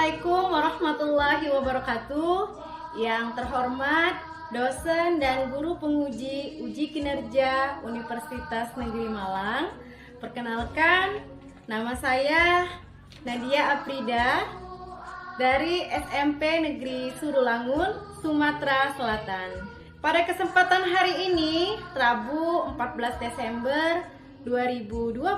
Assalamualaikum warahmatullahi wabarakatuh. Yang terhormat dosen dan guru penguji uji kinerja Universitas Negeri Malang. Perkenalkan, nama saya Nadia Aprida dari SMP Negeri Surulangun, Sumatera Selatan. Pada kesempatan hari ini, Rabu 14 Desember 2022,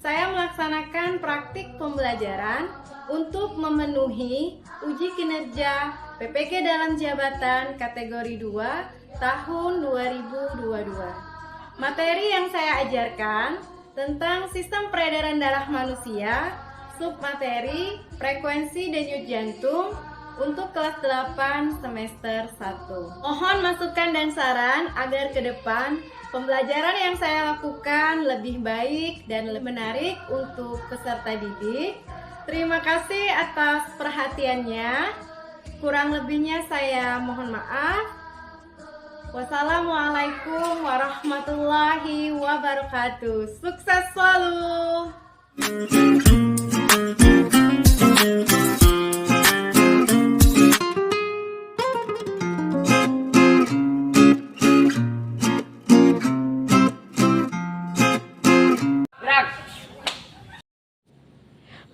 saya melaksanakan praktik pembelajaran untuk memenuhi uji kinerja PPK dalam jabatan kategori 2 tahun 2022. Materi yang saya ajarkan tentang sistem peredaran darah manusia, submateri frekuensi denyut jantung untuk kelas 8 semester 1. Mohon masukan dan saran agar ke depan pembelajaran yang saya lakukan lebih baik dan lebih menarik untuk peserta didik. Terima kasih atas perhatiannya. Kurang lebihnya saya mohon maaf. Wassalamualaikum warahmatullahi wabarakatuh. Sukses selalu.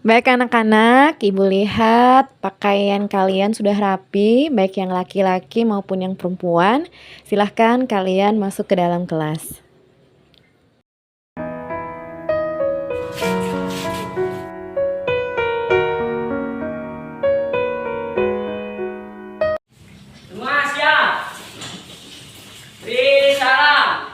Baik anak-anak, Ibu lihat pakaian kalian sudah rapi, baik yang laki-laki maupun yang perempuan. Silahkan kalian masuk ke dalam kelas. Semua siap? Beri salam.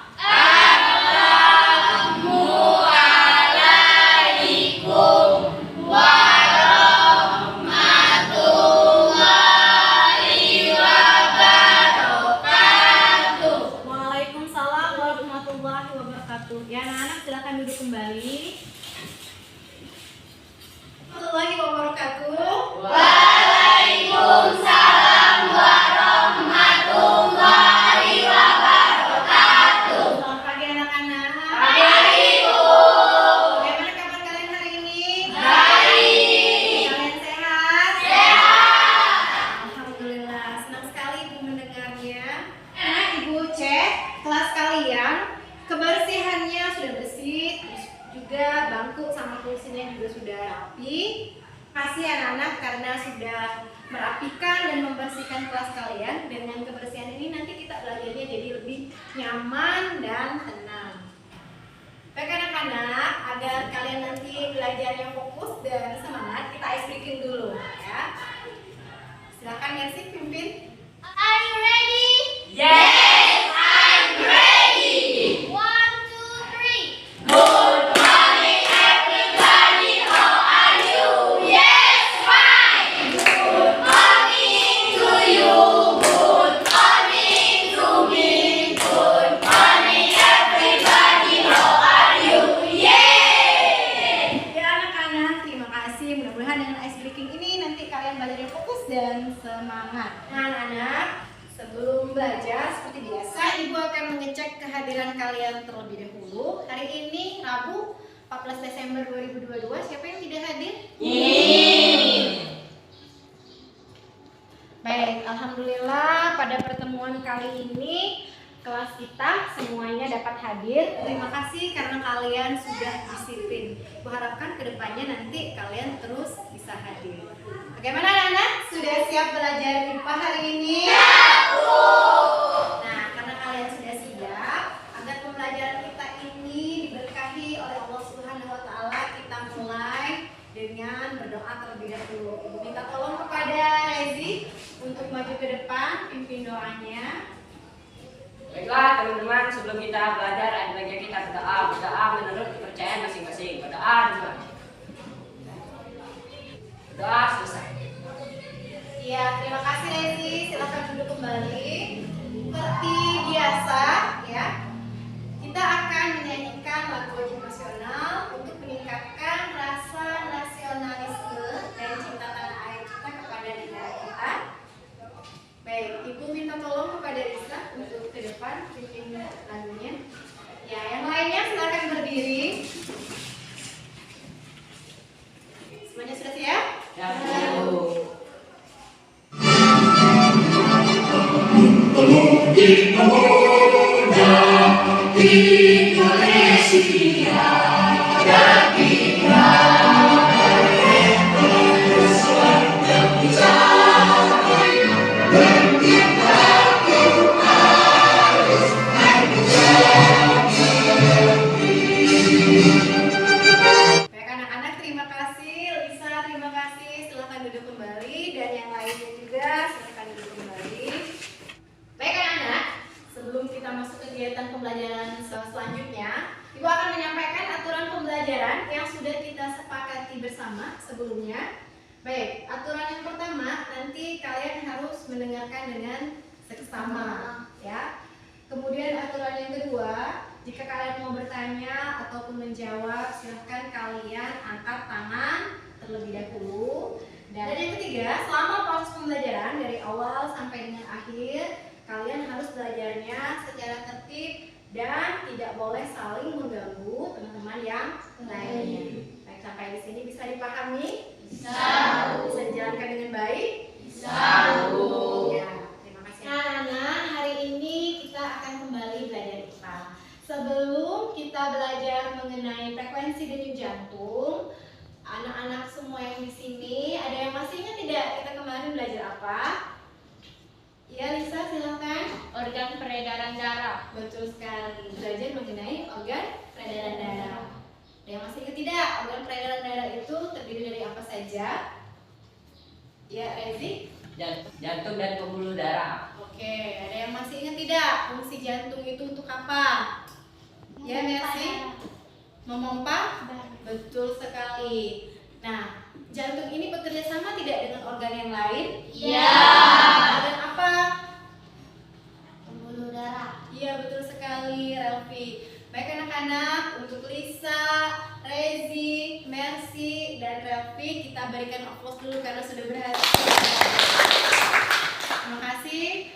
Waalaikumsalam warahmatullahi wabarakatuh. Ya anak-anak silakan duduk kembali. Warahmatullahi wabarakatuh. Waalaikumsalam warahmatullahi wabarakatuh. Selamat pagi anak-anak. Pagi, Ibu. Bagaimana kabar kalian hari ini? Baik. Kalian sehat? Sehat. Alhamdulillah, senang sekali Ibu mendengarnya. Nah, Ibu cek kelas kalian, kebersihannya sudah bersih, terus juga bangku sama kursinya juga sudah rapi. Kasih anak-anak karena sudah merapikan dan membersihkan kelas kalian. Dengan kebersihan ini nanti kita belajarnya jadi lebih nyaman dan tenang. Baik anak-anak, agar kalian nanti belajarnya fokus dan semangat, kita ice breaking dulu ya. Silakan Yansi pimpin. Are you ready? Yes, I'm ready. 1, 2, 3. Good morning, everybody. How are you? Yes, fine. Good morning to you. Good morning to me. Good morning, everybody. How are you? Yay! Ya anak-anak, terima kasih. Mudah-mudahan dengan ice breaking ini nanti kalian belajarnya fokus dan semangat. Nah anak-anak, sebelum belajar seperti biasa, Ibu akan mengecek kehadiran kalian terlebih dahulu. Hari ini Rabu 14 Desember 2022, siapa yang tidak hadir? Baik, alhamdulillah pada pertemuan kali ini kelas kita semuanya dapat hadir. Terima kasih karena kalian sudah disiplin. Kuharapkan kedepannya nanti kalian terus bisa hadir. Bagaimana anak-anak? Sudah siap belajar IPA hari ini? Nah, karena kalian sudah siap, agar pembelajaran kita ini diberkahi oleh Allah Subhanahu wa taala, kita mulai dengan berdoa terlebih dahulu. Ibu minta tolong kepada Rezi untuk maju ke depan, pimpin doanya. baiklah teman-teman, sebelum kita belajar, ada baiknya kita berdoa menurut kepercayaan masing-masing. Berdoa dulu. Berdoa selesai. Ya, terima kasih Rezi. Silakan duduk kembali. Seperti biasa, ya, kita akan menyanyikan lagu wajib nasional untuk meningkatkan rasa nasionalisme dan cinta tanah air kita kepada negara kita. Baik, Ibu minta tolong kepada Risa untuk ke depan pimpin lagunya. Ya, yang lainnya silakan berdiri. Semuanya sudah siap? Ya. Baik anak-anak, terima kasih. Lisa, terima kasih. Silakan duduk kembali dan yang lainnya juga silakan duduk kembali. Baik anak-anak, sebelum kita masuk kegiatan pembelajaran selanjutnya, Ibu akan menyampaikan aturan pembelajaran yang sudah kita sepakati bersama sebelumnya. Baik, aturan yang pertama, nanti kalian harus mendengarkan dengan seksama, ya. Kemudian aturan yang kedua, jika kalian mau bertanya ataupun menjawab, silahkan kalian angkat tangan terlebih dahulu. Dan yang ketiga, selama proses pembelajaran dari awal sampai dengan akhir, kalian harus belajarnya secara tertib dan tidak boleh saling mengganggu teman-teman yang lainnya. Baik, sampai di sini bisa dipahami? Bisa. Bisa dijalankan dengan baik? Bisa. Ya, terima kasih. Nah, hari ini kita akan kembali belajar IPA. Sebelum kita belajar mengenai frekuensi denyut jantung, anak-anak semua yang di sini, ada yang masih ingat tidak kita kemarin belajar apa? Ya, Lisa, silakan. Organ peredaran darah. Betul sekali. Belajar mengenai organ peredaran darah. Ada yang masih ingat tidak? Organ peredaran darah itu terdiri dari apa saja? Ya, Rezi? Jantung dan pembuluh darah. Oke, ada yang masih ingat tidak? Fungsi jantung itu untuk apa? Ya, Mercy? Memompa? Betul sekali. Nah, jantung ini bekerja sama tidak dengan organ yang lain? Iya. Organ apa? Pembuluh darah. Iya, betul sekali, Relvi. Baik anak-anak, untuk Lisa, Rezi, Mercy, dan Relvi kita berikan applause dulu karena sudah berhasil. Terima kasih.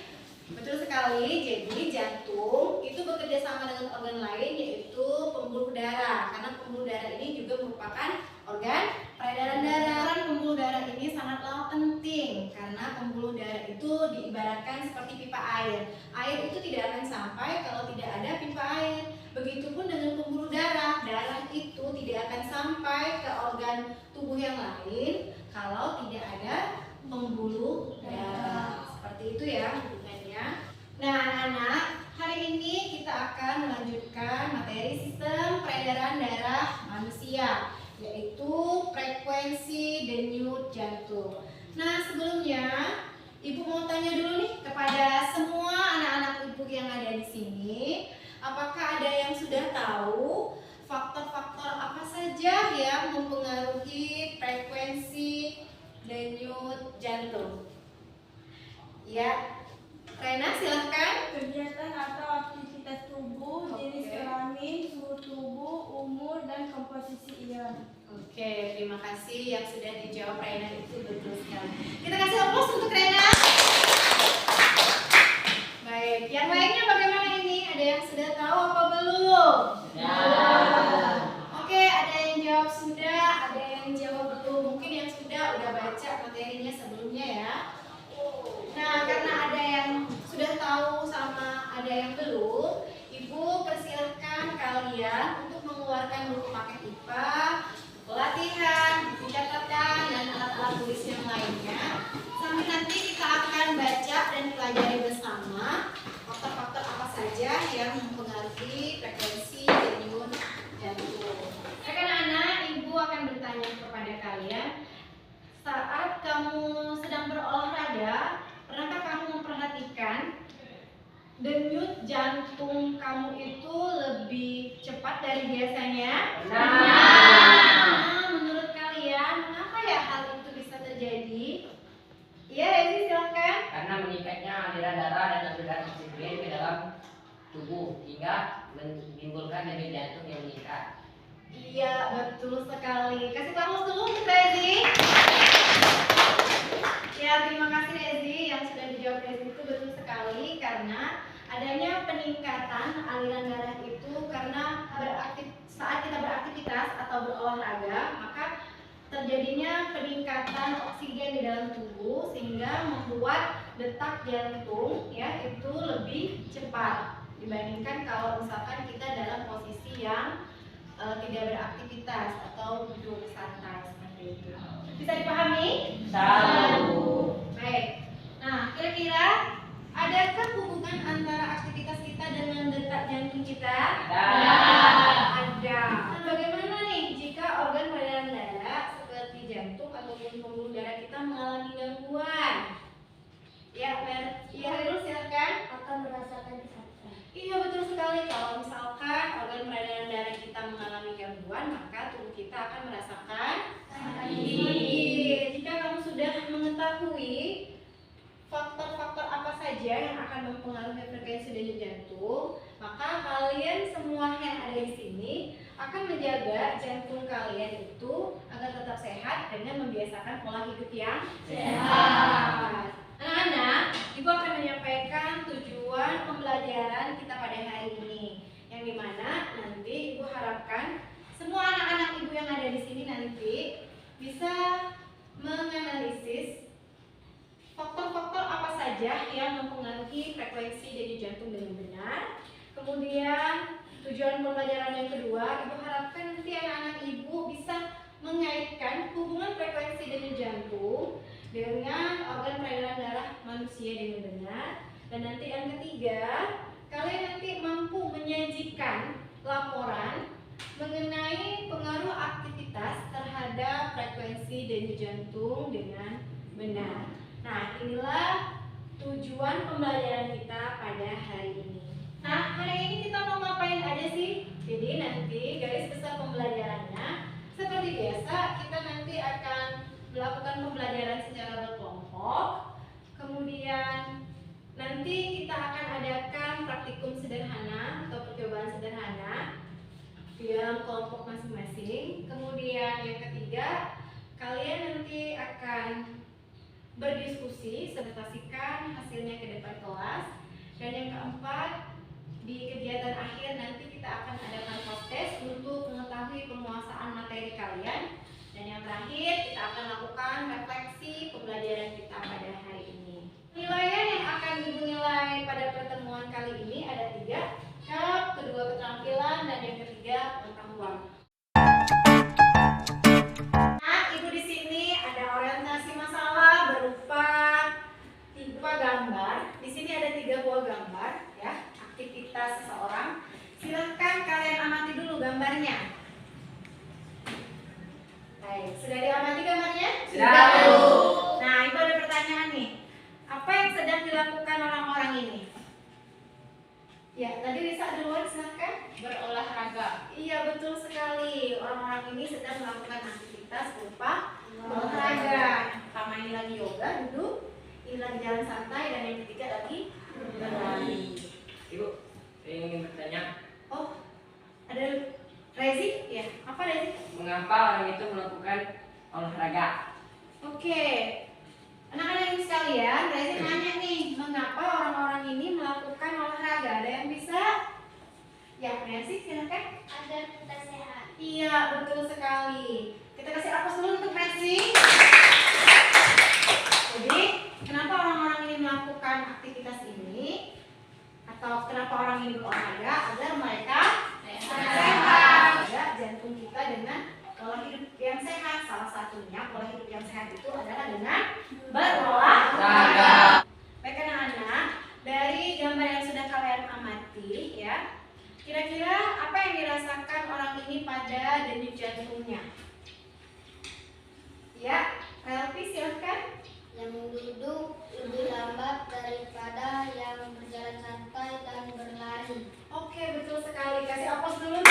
Betul sekali. Jadi jantung itu bekerja sama dengan organ lain yaitu pembuluh darah. Karena pembuluh darah ini juga merupakan organ peredaran darah. Peran pembuluh darah ini sangatlah penting karena pembuluh darah itu diibaratkan seperti pipa air. Air itu tidak akan sampai kalau tidak ada pipa air. Begitupun dengan pembuluh darah. Darah itu tidak akan sampai ke organ tubuh yang lain kalau tidak ada pembuluh darah. Seperti itu ya hubungannya. Nah, anak-anak, hari ini kita akan melanjutkan materi sistem peredaran darah manusia, yaitu frekuensi denyut jantung. Nah, sebelumnya Ibu mau tanya dulu nih kepada semua anak-anak Ibu yang ada di sini, apakah ada yang sudah tahu faktor-faktor apa saja yang mempengaruhi frekuensi denyut jantung? Ya, Rena silahkan. Kegiatan atau aktivitas tubuh, jenis kelamin, suhu tubuh, umur, dan komposisi ion. Oke, terima kasih yang sudah dijawab Rena, itu betul sekali. Kita kasih aplaus untuk Rena. Baik, yang lainnya bagaimana ini? Ada yang sudah tahu apa belum? Oke, ada yang jawab sudah, ada yang jawab belum. Mungkin yang sudah udah baca materinya sebelumnya ya. Nah, karena ada yang sudah tahu sama ada yang belum, Ibu persilahkan kalian untuk mengeluarkan buku paket IPA, pelatihan, buku catatan, dan alat-alat tulis yang lainnya. Sampai nanti kita akan baca dan pelajari bersama faktor-faktor apa saja yang mempengaruhi frekuensi denyut jantung. Anak-anak, Ibu akan bertanya kepada kalian, saat kamu sedang berolahraga, pernahkah kamu memperhatikan denyut jantung kamu itu lebih cepat dari biasanya? Nah, menurut kalian, mengapa ya hal itu bisa terjadi? Iya, Rezi silakan. Karena meningkatnya aliran darah dan aliran oksigen ke dalam tubuh hingga menimbulkan denyut jantung yang meningkat. Iya, betul sekali. Kasih tahu dulu untuk Rezi. Ya, terima kasih Rezi yang sudah dijawab Rezi itu betul sekali karena adanya peningkatan aliran darah itu karena saat kita beraktivitas atau berolahraga maka terjadinya peningkatan oksigen di dalam tubuh sehingga membuat detak jantung ya itu lebih cepat dibandingkan kalau misalkan kita dalam posisi yang tidak beraktivitas atau duduk santai seperti itu. Bisa dipahami? Tahu. Baik. Nah, kira-kira adakah hubungan antara aktivitas kita dengan detak jantung kita? Ada. Nah, bagaimana nih jika organ peredaran darah seperti jantung ataupun pembuluh darah kita mengalami gangguan? Ya, Hairul silakan. Akan merasakan kesakitan. Iya betul sekali. Kalau misalkan organ peredaran darah kita mengalami gangguan, maka tubuh kita akan merasakan sakit. Jika kamu sudah mengetahui faktor-faktor apa saja yang akan mempengaruhi frekuensi denyut jantung, maka kalian semua yang ada di sini akan menjaga jantung kalian itu agar tetap sehat dengan membiasakan pola hidup yang sehat. Anak-anak, Ibu akan menyampaikan tujuan pembelajaran kita pada hari ini, yang dimana nanti Ibu harapkan semua anak-anak Ibu yang ada di sini nanti bisa menganalisis faktor-faktor apa saja yang mempengaruhi frekuensi denyut jantung dengan benar. Kemudian tujuan pembelajaran yang kedua, Ibu harapkan nanti anak-anak Ibu bisa mengaitkan hubungan frekuensi denyut jantung dengan organ peredaran darah manusia dengan benar. Dan nanti yang ketiga, kalian nanti mampu menyajikan laporan mengenai pengaruh aktivitas terhadap frekuensi denyut jantung dengan benar. Nah, inilah tujuan pembelajaran kita pada hari ini. Nah, hari ini kita mau ngapain aja sih? Jadi nanti garis besar pembelajarannya seperti biasa, kita nanti akan melakukan pembelajaran secara berkelompok. Kemudian nanti kita akan adakan praktikum sederhana atau percobaan sederhana di dalam kelompok masing-masing. Kemudian yang ketiga, kalian nanti akan berdiskusi, presentasikan hasilnya ke depan kelas. Dan yang keempat, di kegiatan akhir nanti kita akan adakan tes untuk mengetahui penguasaan materi kalian. Dan yang terakhir, kita akan lakukan refleksi pembelajaran kita pada hari ini. Penilaian yang akan Ibu nilai pada pertemuan kali ini ada 3, jawab, kedua keterampilan, dan yang ketiga pengetahuan. Nah, Ibu di sini ada orientasi masalah berupa 3 gambar. Di sini ada 3 buah gambar, ya, aktivitas seseorang. Silahkan kalian amati dulu gambarnya. Baik, sudah diamati gambarnya? Sudah. Nah, Ibu ada pertanyaan nih. Apa yang sedang dilakukan orang-orang ini? Ya, tadi Risa duluan, silahkan. Berolahraga. Iya, betul sekali. Orang-orang ini sedang melakukan aktivitas berupa olahraga. Pertama ini lagi yoga, duduk. Ini lagi jalan santai, dan yang ketiga lagi berlari. Ibu, saya ingin bertanya, Oh, ada Rezi? Ya, apa Rezi? mengapa orang itu melakukan olahraga? Oke, anak-anak ini sekalian, Rezi nanya nih, mengapa orang-orang ini melakukan olahraga? Ada yang bisa? Ya, Rezi silakan. Agar kita sehat. Iya, betul sekali. Kita kasih aplaus dulu untuk Rezi. Jadi, kenapa orang-orang ini melakukan aktivitas ini? Atau kenapa orang ini berolahraga? Agar mereka sehat. Jaga jantung kita dengan pola hidup yang sehat. Salah satunya pola hidup yang sehat itu adalah dengan berolahraga. Baik anak-anak, dari gambar yang sudah kalian amati, ya, kira-kira apa yang dirasakan orang ini pada denyut jantungnya? Ya, Relvi silahkan. Yang duduk lebih lambat daripada yang berjalan santai dan berlari. Oke, betul sekali. Kasih aplaus dulu.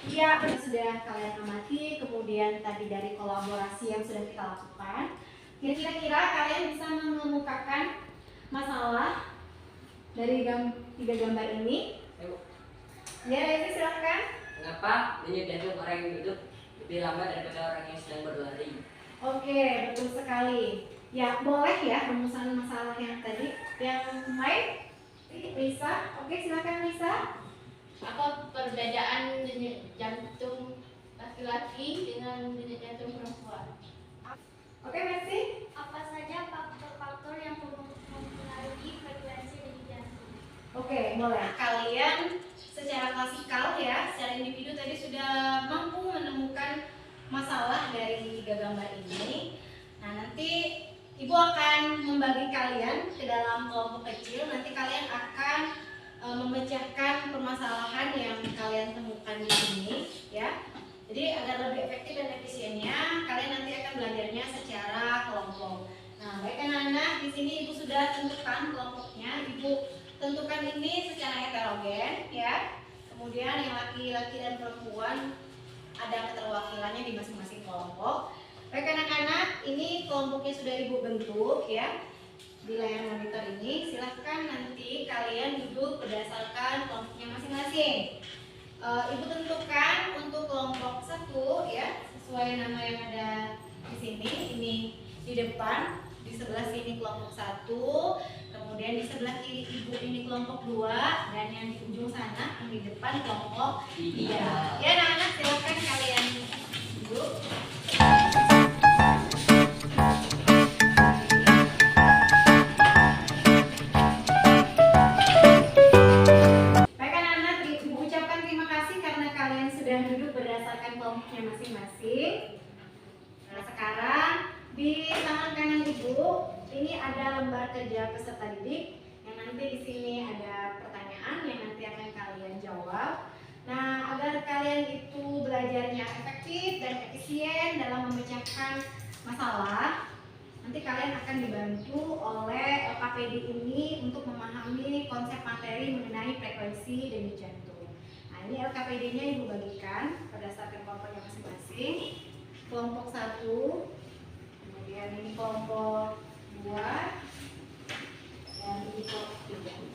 Iya, sudah kalian amati. Kemudian tadi dari kolaborasi yang sudah kita lakukan, kira-kira kalian bisa mengemukakan masalah dari 3 gambar ini. Ibu, Ya, Rezi silahkan. mengapa denyut jantung orang yang duduk lebih lambat daripada orang yang sedang berlari? Oke, betul sekali. Ya, boleh ya rumusan masalah yang tadi. Yang lain? Lisa, oke silakan Lisa. Apa perbedaan denyut jantung laki-laki dengan denyut jantung perempuan? Oke, Mercy. Apa Oke, boleh. Kalian secara klasikal ya, secara individu tadi sudah mampu menemukan masalah dari 3 gambar ini. Nah, nanti Ibu akan membagi kalian ke dalam kelompok kecil. Nanti kalian akan memecahkan permasalahan yang kalian temukan di sini ya. Jadi agar lebih efektif dan efisiennya, kalian nanti akan belajarnya secara kelompok. Nah, baik anak-anak, di sini Ibu sudah tentukan kelompoknya. Ibu tentukan ini secara heterogen ya. Kemudian yang laki-laki dan perempuan ada keterwakilannya di masing-masing kelompok. Baik anak-anak, ini kelompoknya sudah Ibu bentuk ya di layar monitor ini. Silahkan nanti kalian duduk berdasarkan kelompoknya masing-masing. Ibu tentukan untuk kelompok 1 ya, sesuai nama yang ada di sini. Ini di depan, di sebelah sini kelompok 1, kemudian di sebelah kiri Ibu ini kelompok 2, dan yang di ujung sana yang di depan kelompok 3. Ya anak-anak, silahkan kalian duduk. Baik anak-anak, Ibu ucapkan terima kasih karena kalian sudah duduk berdasarkan kelompoknya masing-masing. Nah, sekarang di tangan kanan Ibu ini ada lembar kerja peserta didik yang nanti di sini ada pertanyaan yang nanti akan kalian jawab. Nah, agar kalian itu belajarnya efektif dan efisien dalam memecahkan masalah, nanti kalian akan dibantu oleh LKPD ini untuk memahami konsep materi mengenai frekuensi denyut jantung. Nah, ini LKPD-nya Ibu bagikan berdasarkan kelompoknya masing-masing. Kelompok 1, kemudian ini kelompok 2, dan ini kelompok 3.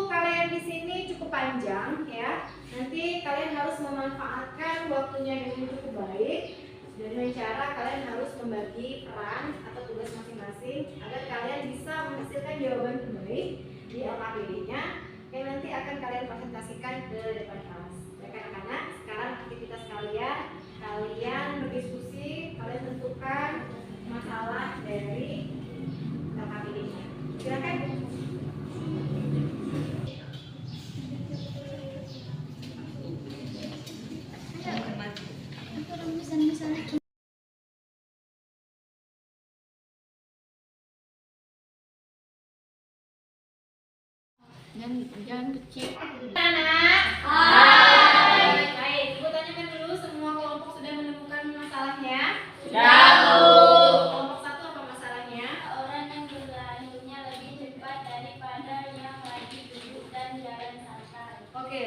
Kalian di sini cukup panjang ya. Nanti kalian harus memanfaatkan waktunya dengan cukup baik. Dengan cara kalian harus membagi peran atau tugas masing-masing agar kalian bisa menghasilkan jawaban terbaik di LKPD-nya yang nanti akan kalian presentasikan ke depan kelas. Baik anak-anak, sekarang aktivitas kalian berdiskusi, kalian tentukan masalah dari LKPD-nya. Silakan. Jangan kecil. Anak. Hai. Baik, Ibu tanyakan dulu semua kelompok sudah menemukan masalahnya? Sudah. Kelompok 1 apa masalahnya? Orang yang berlarinya lebih cepat daripada yang lagi duduk dan jalan santai. Oke,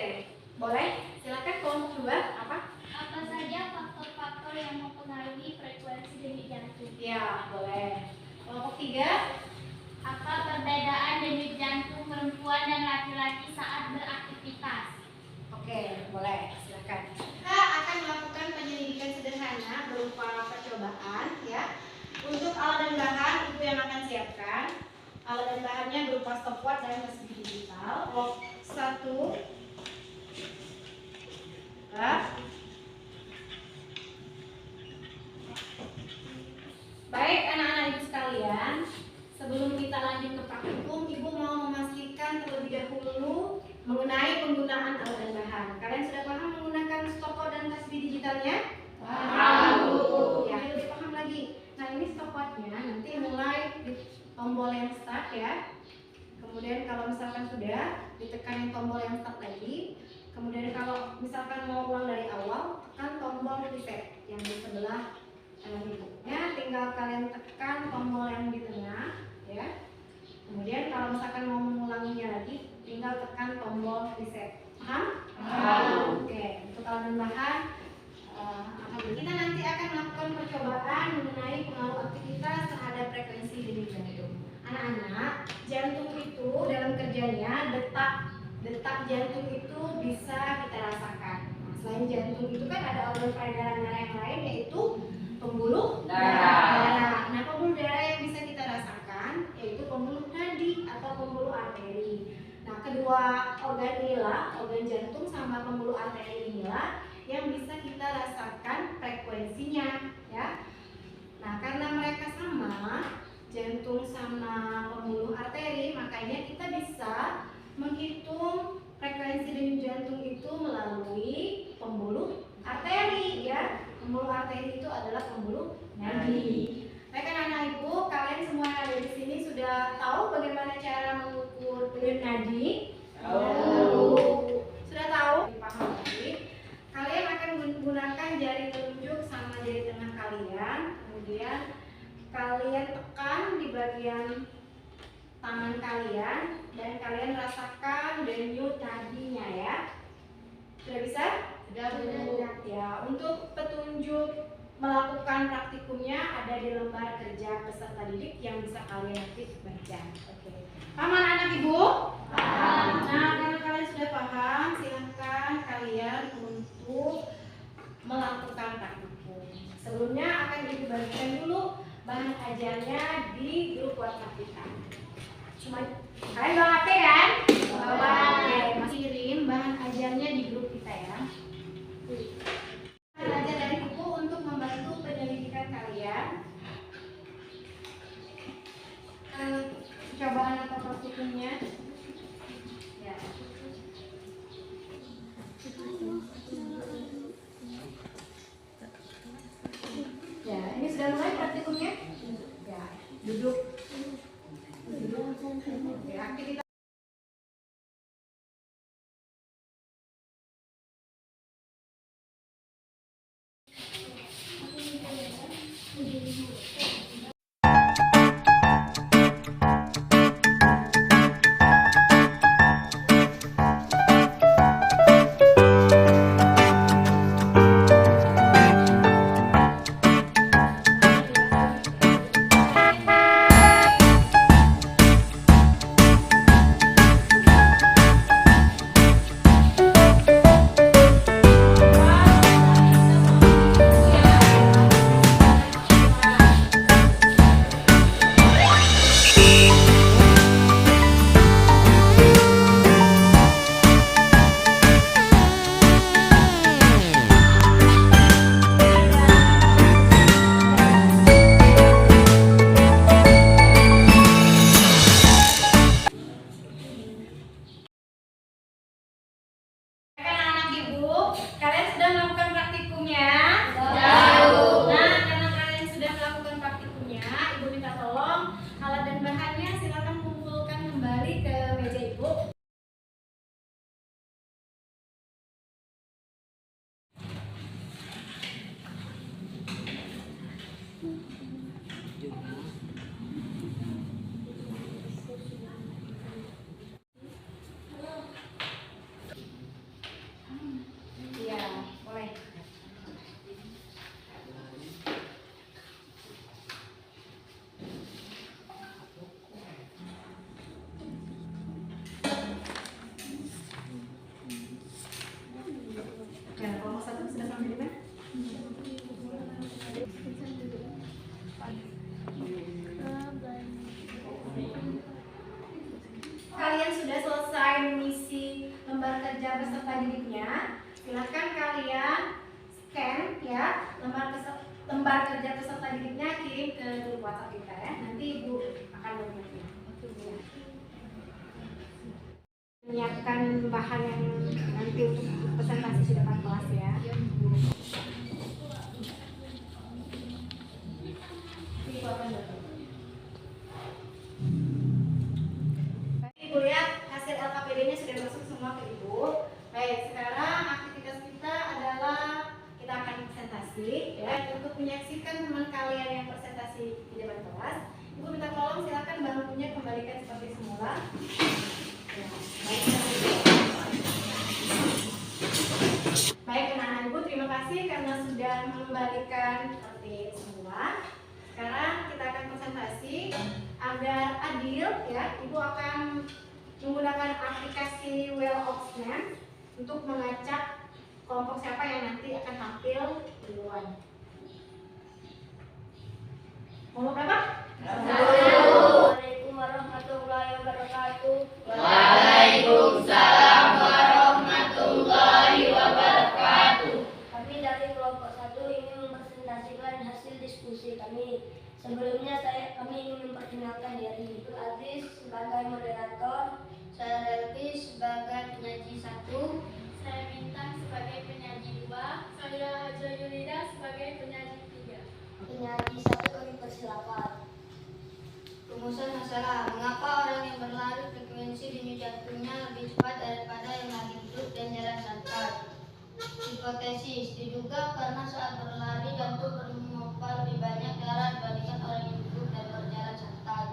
boleh? Silakan kelompok 2 apa? Apa saja faktor-faktor yang mempengaruhi frekuensi denyut jantung? Ya, boleh. Kelompok 3. Apa perbedaan denyut jantung perempuan dan laki-laki saat beraktivitas? Oke, boleh. Silakan. Kita akan melakukan penyelidikan sederhana berupa percobaan ya. Untuk alat dan bahan Ibu yang akan siapkan. Alat dan bahannya berupa stopwatch dan mesin digital. 1. Baik anak-anak Ibu sekalian, sebelum kita lanjut ke praktikum, Ibu mau memastikan terlebih dahulu mengenai penggunaan alat dan bahan. Kalian sudah paham menggunakan stopwatch dan tasbih digitalnya? Paham. Ya, lebih paham lagi. Nah, ini stopwatchnya nanti mulai di tombol yang start ya. Kemudian kalau misalkan sudah, ditekan tombol yang start lagi. Kemudian kalau misalkan mau ulang dari awal, tekan tombol reset yang di sebelah ya, tinggal kalian tekan tombol yang di tengah ya. Kemudian kalau misalkan mau mengulanginya lagi, tinggal tekan tombol reset. Paham? Paham. Oke, untuk alat dan bahan kita nanti akan melakukan percobaan mengenai pengaruh aktivitas terhadap frekuensi denyut jantung. Anak-anak, jantung itu dalam kerjanya detak jantung itu bisa kita rasakan. Nah, selain jantung itu kan ada organ peredaran darah yang lain yaitu pembuluh darah. Nah, pembuluh darah yang bisa kita rasakan yaitu pembuluh nadi atau pembuluh arteri. Nah, kedua organ inilah, organ jantung sama pembuluh arteri inilah yang bisa kita rasakan frekuensinya ya. Nah, karena mereka sama, jantung sama pembuluh arteri, makanya kita bisa menghitung nadi. Baik anak-anak ibu, kalian semua yang ada di sini sudah tahu bagaimana cara mengukur denyut nadi? Tahu. Sudah tahu? Paham tadi. Kalian akan menggunakan jari telunjuk sama jari tengah kalian, kemudian kalian tekan di bagian tangan kalian dan kalian rasakan denyut nadinya ya. Sudah bisa? Sudah. Ya, untuk petunjuk melakukan praktikumnya ada di lembar kerja peserta didik yang bisa kalian nanti baca. Oke. Paham anak-anak ibu? Paham. Nah, karena kalian sudah paham, silahkan kalian untuk melakukan praktikum. Sebelumnya akan ibu bagikan dulu bahan ajarnya di grup WhatsApp kita. Cuma kalian bawa HP kan? Bawa. Oke, masih kirim bahan ajarnya di grup kita ya. Bahan ajar dari buku untuk membantu penyelidikan kalian. Cobaan atau praktikumnya. Ya. Ya, ini sudah mulai praktikumnya. Ya, duduk. Oke, aktivitas. Kalian sudah melakukan praktikumnya? Sudah. Nah, karena kalian sudah melakukan praktikumnya, ibu minta tolong alat dan bahannya silakan kumpulkan kembali ke meja ibu. Iya, boleh. Nah, kelompok satu sudah sampai di mana? Kalian sudah selesai mengisi lembar kerja peserta didiknya. Silakan kalian scan ya lembar kerja peserta didiknya, kirim ke grup WhatsApp kita ya. Nanti ibu akan menyiapkan. Menyiapkan bahan yang nanti untuk presentasi di depan kelas ya. Ibu akan datang. Ibu lihat hasil LKPD-nya sudah masuk semua ke ibu. Baik, sekarang aktivitas kita adalah kita akan presentasi ya. Untuk menyaksikan teman kalian yang presentasi di depan kelas, ibu minta tolong silakan bangkunya kembalikan seperti semula. Ya, baik anak-anak ibu, terima kasih karena sudah mengembalikan seperti semula. Sekarang kita akan presentasi agar adil ya. Ibu akan menggunakan aplikasi Wheel of Snap untuk mengacak kelompok siapa yang nanti akan tampil duluan. Kelompok berapa? Assalamualaikum warahmatullahi wabarakatuh. Waalaikumsalam warahmatullahi wabarakatuh. Kami dari kelompok 1 ingin mempresentasikan hasil diskusi kami. Sebelumnya kami ingin memperkenalkan diri. Itu Aziz sebagai moderator, Saya Relvi sebagai penyaji 1. Saya Bintang sebagai penyaji 2. Saya Haja Yulida sebagai penyaji 3. penyaji 1 kami persilakan. Rumusan masalah, mengapa orang yang berlari frekuensi denyut jantungnya lebih cepat daripada yang lagi duduk dan jalan santai? Hipotesis, diduga karena saat berlari jantung memompa lebih banyak darah dibandingkan orang yang duduk dan berjalan santai.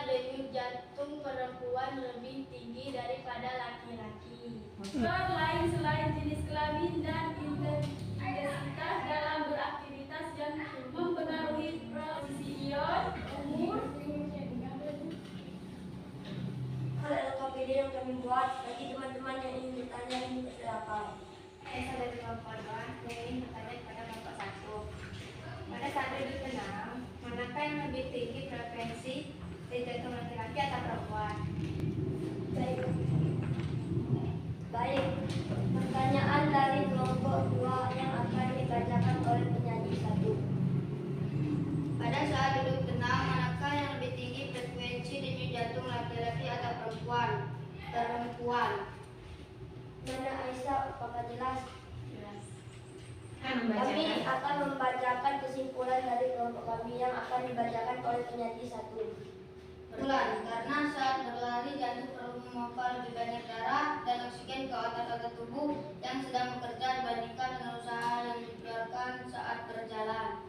Denyut jantung perempuan lebih tinggi daripada laki-laki. Faktor lain selain jenis kelamin dan intensitas dalam beraktivitas yang mempengaruhi posisi ion, umur. Hal LKPD yang kami buat bagi teman-teman yang ingin bertanya ini silakan. Saya saudara kelompok 2 ingin bertanya kepada kelompok 1. Pada saat duduk tenang, manakah yang lebih tinggi frekuensi denyut jantung laki-laki atau perempuan? Baik, pertanyaan dari kelompok 2 yang akan dibacakan oleh penyaji 1. Pada saat duduk tenang, manakah yang lebih tinggi frekuensi denyut jantung laki-laki atau perempuan? Perempuan. Nana Aisyah, apakah jelas? Jelas. Kami akan membacakan kesimpulan dari kelompok kami yang akan dibacakan oleh penyaji 1. Bulan, karena saat berlari jantung perlu memompa lebih banyak darah dan oksigen ke otot-otot tubuh yang sedang bekerja dibandingkan dengan usaha yang dikeluarkan saat berjalan.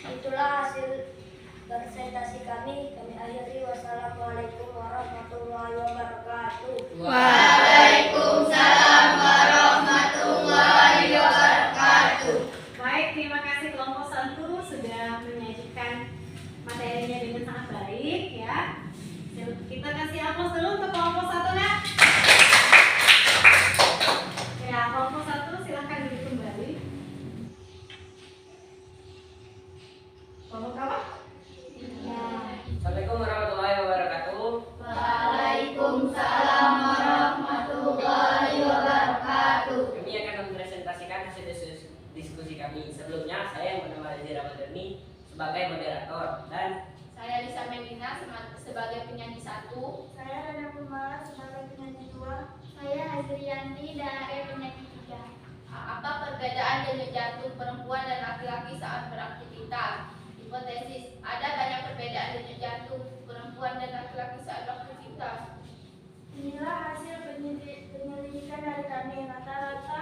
Itulah hasil presentasi kami. Kami akhiri. Wassalamualaikum warahmatullahi wabarakatuh. Waalaikumsalam warahmatullahi wabarakatuh. Baik, terima kasih kelompok 1 sudah menyajikan materinya dengan sangat baik ya. Kita kasih aplaus dulu untuk kelompok 1 nak. Ya, kelompok 1 silahkan duduk kembali. Kelompok apa? Ya. Assalamualaikum warahmatullahi wabarakatuh. Waalaikumsalam warahmatullahi wabarakatuh. Kami akan mempresentasikan hasil diskusi kami. Sebelumnya saya yang bernama Reza Ramadhani sebagai moderator dan Saya Lisa Melina sebagai penyanyi 1. Saya Rana Kumala sebagai penyanyi 2. Saya Azrianti dari penyanyi 3. Apa perbedaan denyut jantung perempuan dan laki-laki saat beraktivitas? Hipotesis, ada banyak perbedaan denyut jantung perempuan dan laki-laki saat beraktivitas. Inilah hasil penyelidikan dari kami. Rata-rata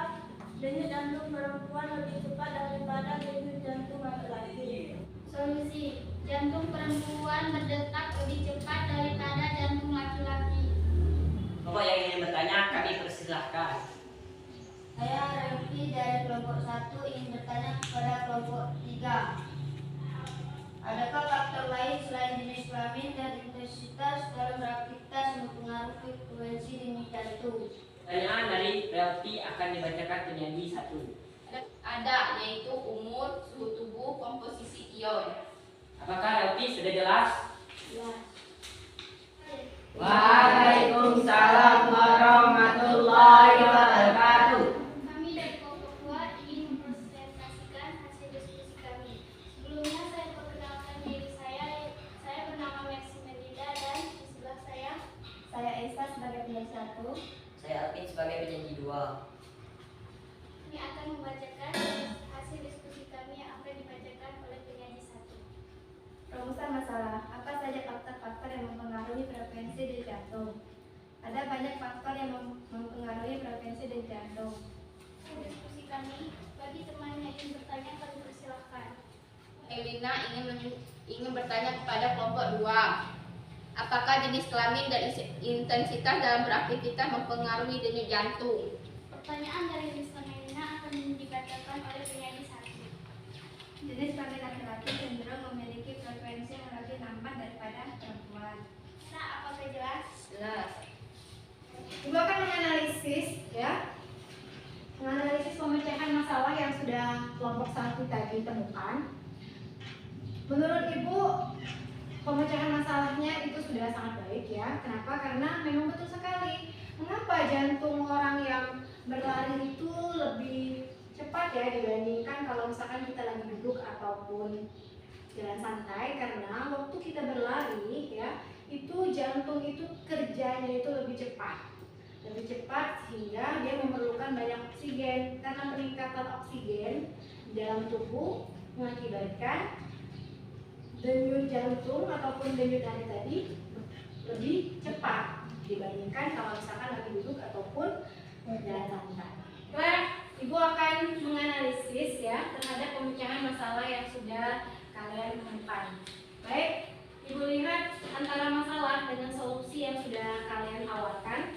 denyut jantung perempuan lebih cepat daripada denyut jantung laki-laki. Solusi, jantung perempuan berdetak lebih cepat daripada jantung laki-laki. Bapak yang ingin bertanya kami persilahkan. Saya Revi dari kelompok 1 ingin bertanya kepada kelompok 3. Adakah faktor lain selain jenis kelamin dan intensitas dalam beraktivitas yang mempengaruhi frekuensi denyut jantung? Pertanyaan dari Relti akan dibacakan penyanyi 1. Ada, yaitu umur, suhu tubuh, komposisi ion. Apakah Relti sudah jelas? Jelas. Waalaikumsalam warahmatullahi wabarakatuh. Kami dari kelompok 2 ingin mempresentasikan hasil diskusi kami. Sebelumnya saya perkenalkan diri saya bernama Mercy Melinda dan di sebelah saya Esa sebagai penyanyi 1. Saya Alvin sebagai penyanyi 2. Kami akan membacakan hasil diskusi kami yang akan dibacakan oleh penyanyi 1. Rumusan masalah, apa saja faktor-faktor yang mempengaruhi frekuensi denyut jantung? Ada banyak faktor yang mempengaruhi frekuensi denyut jantung. Hasil diskusi kami, bagi teman yang ingin bertanya kami persilahkan. Elina ingin bertanya kepada kelompok 2. Apakah jenis kelamin dan intensitas dalam beraktivitas mempengaruhi denyut jantung? Pertanyaan dari Lisa Melina akan dibacakan oleh penyanyi 1. Jenis kelamin laki-laki cenderung memiliki frekuensi yang lebih lambat daripada perempuan. Nah, apakah jelas? Jelas. Ibu akan menganalisis menganalisis pemecahan masalah yang sudah kelompok 1 tadi temukan. Menurut Ibu, pemecahan masalahnya itu sudah sangat baik ya. Kenapa? Karena memang betul sekali. Mengapa jantung orang yang berlari itu lebih cepat ya dibandingkan kalau misalkan kita lagi duduk ataupun jalan santai? Karena waktu kita berlari ya, itu jantung itu kerjanya itu lebih cepat sehingga dia memerlukan banyak oksigen. Karena peningkatan oksigen di dalam tubuh mengakibatkan denyut jantung ataupun denyut nadi tadi lebih cepat dibandingkan kalau misalkan lagi duduk ataupun jalan santai. Baik, Ibu akan menganalisis ya terhadap pemecahan masalah yang sudah kalian temukan. Baik, Ibu lihat antara masalah dengan solusi yang sudah kalian tawarkan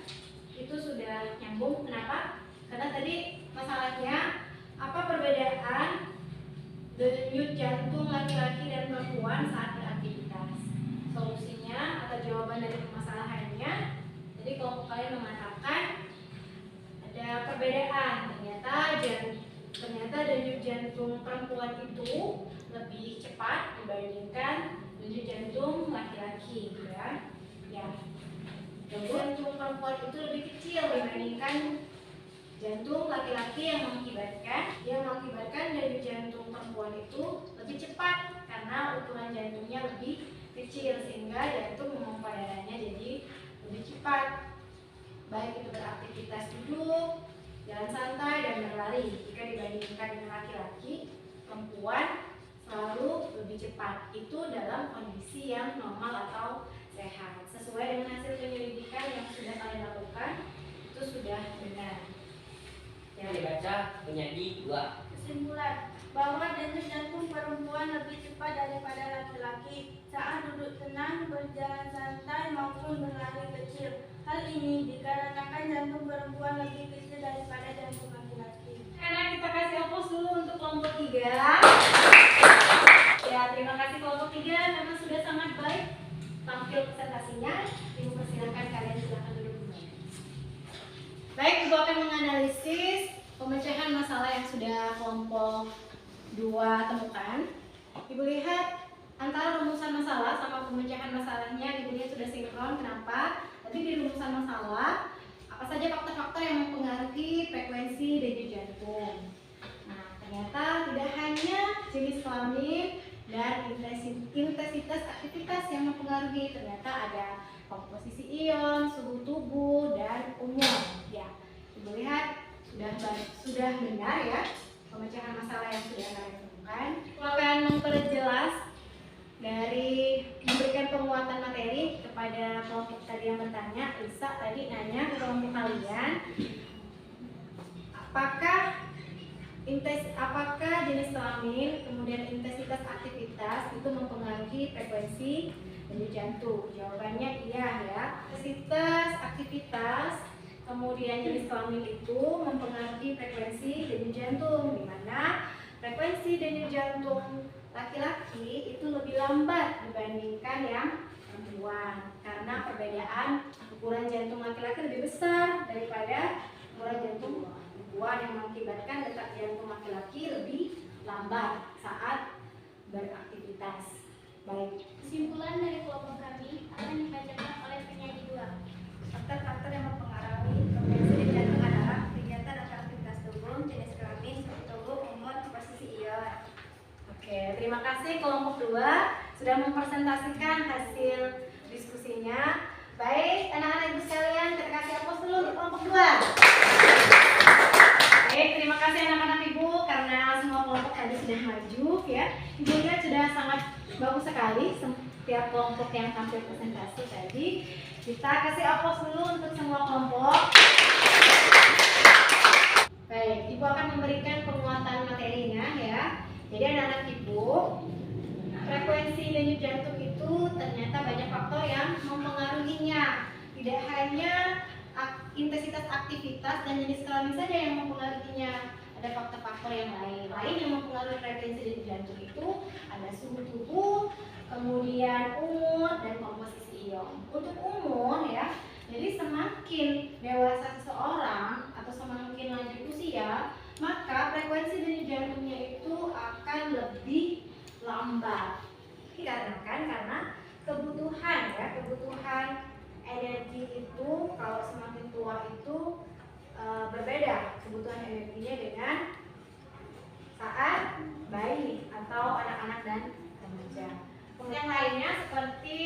itu sudah nyambung. Kenapa? Karena tadi masalahnya apa perbedaan denyut jantung laki-laki dan perempuan saat beraktivitas. Solusinya atau jawaban dari permasalahannya, jadi kelompok kalian mengatakan ada perbedaan. Ternyata denyut jantung perempuan itu lebih cepat dibandingkan denyut jantung laki-laki, ya. Denyut jantung perempuan itu lebih kecil dibandingkan jantung laki-laki yang mengakibatkan denyut jantung perempuan itu lebih cepat karena ukuran jantungnya lebih kecil sehingga jantung memompa darahnya jadi lebih cepat, baik itu beraktivitas duduk, jalan santai dan berlari. Jika dibandingkan dengan laki-laki, perempuan selalu lebih cepat. Itu dalam kondisi yang normal atau sehat. Sesuai dengan hasil penyelidikan yang sudah kalian lakukan, itu sudah benar. Yang dibaca menjadi 2. Kesimpulan bahwa denyut jantung perempuan lebih cepat daripada laki-laki saat duduk tenang, berjalan santai maupun berlari kecil. Hal ini dikarenakan jantung perempuan lebih kecil daripada jantung laki-laki. Karena kita kasih opus dulu untuk kelompok 3. Ya, terima kasih kelompok 3 karena sudah sangat baik tampil presentasinya. Ibu persilakan kalian silakan duduk kembali. Baik, Ibu akan menganalisis pemecahan masalah yang sudah kelompok 2 temukan. Ibu lihat antara rumusan masalah sama pemecahan masalahnya, Ibu lihat sudah sinkron. Kenapa? Tadi di rumusan masalah apa saja faktor-faktor yang mempengaruhi frekuensi denyut jantung. Nah, ternyata tidak hanya jenis kelamin dan intensitas aktivitas yang mempengaruhi, ternyata ada komposisi ion, suhu tubuh, dan umur. Ya, Ibu lihat sudah benar ya pemecahan masalah yang sudah kalian temukan. Aku akan memperjelas dari memberikan penguatan materi kepada kelompok tadi yang bertanya. Lisa tadi nanya ke kelompok kalian, apakah jenis kelamin kemudian intensitas aktivitas itu mempengaruhi frekuensi denyut jantung? Jawabannya iya ya. Intensitas aktivitas kemudian jenis kelamin itu mempengaruhi frekuensi denyut jantung, di mana frekuensi denyut jantung laki-laki itu lebih lambat dibandingkan yang perempuan karena perbedaan ukuran jantung laki-laki lebih besar daripada ukuran jantung perempuan yang mengakibatkan detak jantung laki-laki lebih lambat saat beraktivitas. Baik, Kesimpulan dari kelompok kami akan dibacakan oleh penyanyi 2. Faktor-faktor yang mempengaruhi frekuensi denyut jantung adalah kegiatan atau aktivitas tubuh, jenis kelamin, suhu tubuh, umur, komposisi ion. Oke, terima kasih kelompok 2 sudah mempresentasikan hasil diskusinya. Baik, anak-anak ibu sekalian, kita kasih aplaus dulu untuk kelompok 2. Baik, terima kasih anak-anak ibu karena semua kelompok tadi sudah maju ya. Ibu lihat sudah sangat bagus sekali setiap kelompok yang tampil presentasi tadi. Kita kasih aplaus dulu untuk semua kelompok. Baik, ibu akan memberikan penguatan materinya ya. Jadi anak-anak ibu, frekuensi denyut jantung itu ternyata banyak faktor yang mempengaruhinya. Tidak hanya intensitas aktivitas dan jenis kelamin saja yang mempengaruhinya. Ada faktor-faktor yang lain yang mempengaruhi frekuensi denyut jantung itu ada suhu tubuh, kemudian umur dan komposisi ion. Untuk umur ya, jadi semakin dewasa seseorang atau semakin lanjut usia, maka frekuensi denyut jantungnya itu akan lebih lambat. Dikarenakan karena kebutuhan energi itu kalau semakin tua itu berbeda kebutuhan energinya dengan saat bayi atau anak-anak dan remaja. Kemudian lainnya seperti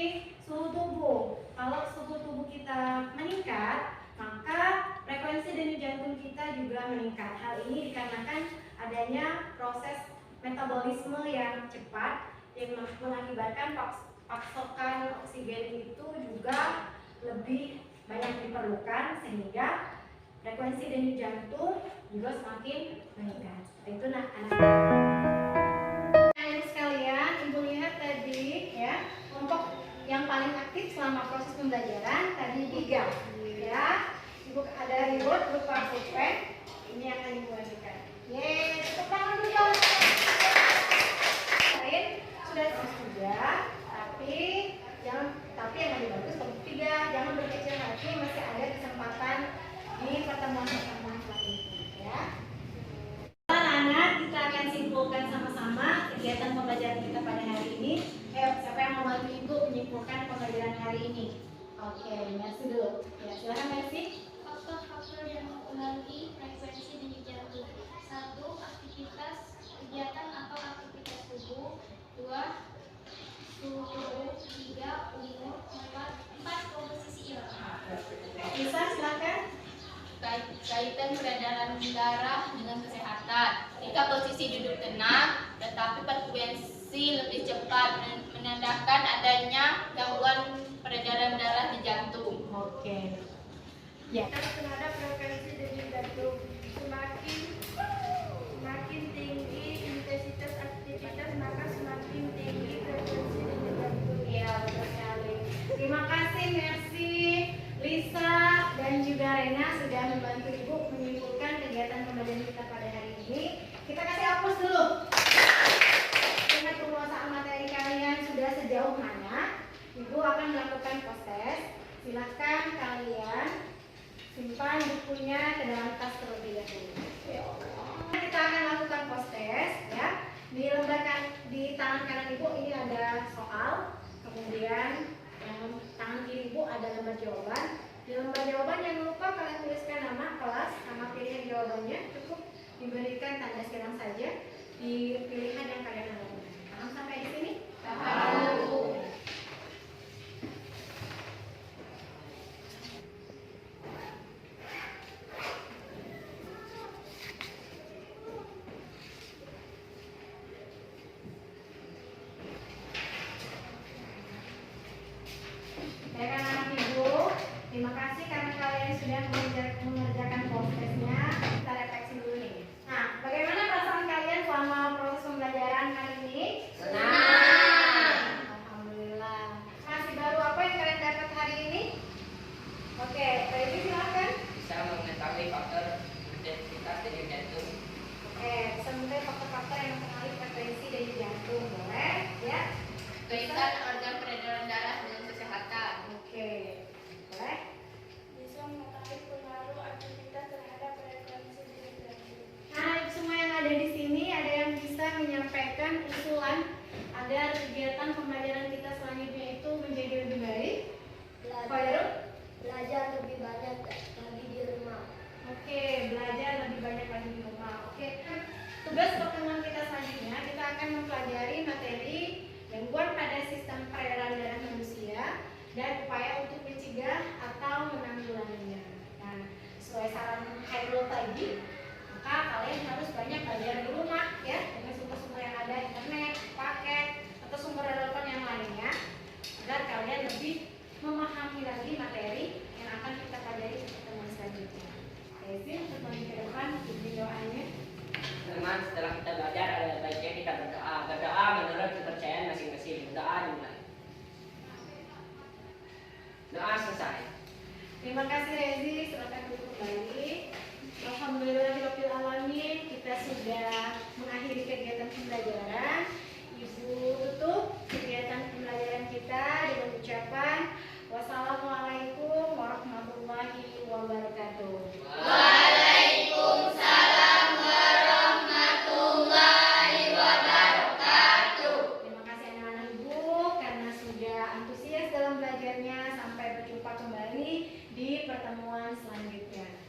suhu tubuh. Kalau suhu tubuh kita meningkat, maka frekuensi denyut jantung kita juga meningkat. Hal ini dikarenakan adanya proses metabolisme yang cepat yang mengakibatkan pasokan oksigen itu juga lebih banyak diperlukan sehingga frekuensi denyut jantung juga semakin meningkat. Itu anak-anak sekalian, Ibu lihat tadi ya, kelompok yang paling aktif selama proses pembelajaran tadi 3 ya. Ibu ada reward berupa pulpen, ini yang akan Ibu bagikan. Yeay, tepuk tangan dulu. Lain sudah tapi yang lebih bagus kelompok 3, jangan berkecil hati, masih ada kesempatan di pertemuan-pertemuan selanjutnya ya. Anak-anak, kita akan simpulkan sama-sama kegiatan pembelajaran kita pada hari ini. Siapa yang mau bantu Ibu menyimpulkan pembelajaran hari ini? Oke, Mercy dulu. Ya, silakan Mercy. Faktor-faktor yang mempengaruhi frekuensi denyut jantung. 1. Aktivitas kegiatan atau aktivitas tubuh. 2. Suhu tubuh. 3. Umur. 4. Komposisi irama. Bisa, silakan. Kaitan peredaran darah dengan kesehatan. Jika posisi duduk tenang, tetapi frekuensi lebih cepat, menandakan adanya gangguan peredaran darah di jantung. Oke. Ya. Terhadap frekuensi denyut jantung, semakin tinggi intensitas aktivitas maka semakin tinggi frekuensi denyut jantung. Iya, betul sekali. Terima kasih Mercy, Lisa, dan juga Rena sudah membantu Ibu menyimpulkan kegiatan pembelajaran kita pada hari ini. Kita kasih hapus dulu. Ingat penguasaan materi kalian sudah sejauh mana? Ibu akan melakukan post test. Silakan kalian simpan bukunya ke dalam tas terlebih dahulu. Kita akan lakukan post test ya. Di tangan kanan Ibu ini ada soal, kemudian tangan kiri Ibu ada lembar jawaban. Di lembar jawaban jangan lupa kalian tuliskan nama kelas, nama pilihan jawabannya, cukup diberikan tanda silang saja di pilihan yang kalian alami. Paham sampai di sini? Paham. Baik anak-anak Ibu, terima kasih karena kalian sudah mengerjakan prosesnya. Kita refleksi dulu nih. Nah, bagaimana perasaan kalian selama proses pembelajaran hari ini? Senang. Alhamdulillah. Masih baru apa yang kalian dapat hari ini? Oke, Baby silakan. Bisa mengetahui faktor intensitas denyut jantung. Oke, bisa mengetahui faktor-faktor yang mempengaruhi frekuensi denyut jantung, boleh? Ya. Kaitan organ peredaran darah dengan kesehatan. Oke, boleh? Bisa mengetahui pengaruh aktivitas terhadap frekuensi denyut jantung. Nah, semua yang ada di sini ada yang bisa menyampaikan usulan agar kegiatan pembelajaran kita selanjutnya itu menjadi lebih baik. Belajar lebih banyak lagi di rumah. Oke, belajar lebih banyak lagi di rumah. Oke, tugas pertemuan kita selanjutnya kita akan mempelajari materi gangguan pada sistem peredaran darah manusia dan upaya untuk mencegah atau menanggulanginya. Nah, sesuai saran Hairul tadi, maka kalian harus banyak belajar di rumah ya, dengan sumber-sumber yang ada, internet, paket, atau sumber relevan yang lainnya, agar kalian lebih memahami lagi materi yang akan kita pelajari di pertemuan selanjutnya. Oke, untuk maju ke depan, diberi doanya. Teman, setelah kita belajar, ada baiknya kita berdoa. Berdoa menurut kepercayaan masing-masing. Doa dimulai. Doa selesai. Terima kasih Rezi, silakan duduk kembali. Alhamdulillahirabbil alamin, kita sudah mengakhiri kegiatan pembelajaran. Ibu tutup kegiatan pembelajaran kita dengan ucapan wassalamualaikum warahmatullahi wabarakatuh. Waalaikumsalam warahmatullahi wabarakatuh. Terima kasih anak-anak Ibu karena sudah antusias dalam belajarnya. Sampai berjumpa kembali di pertemuan selanjutnya.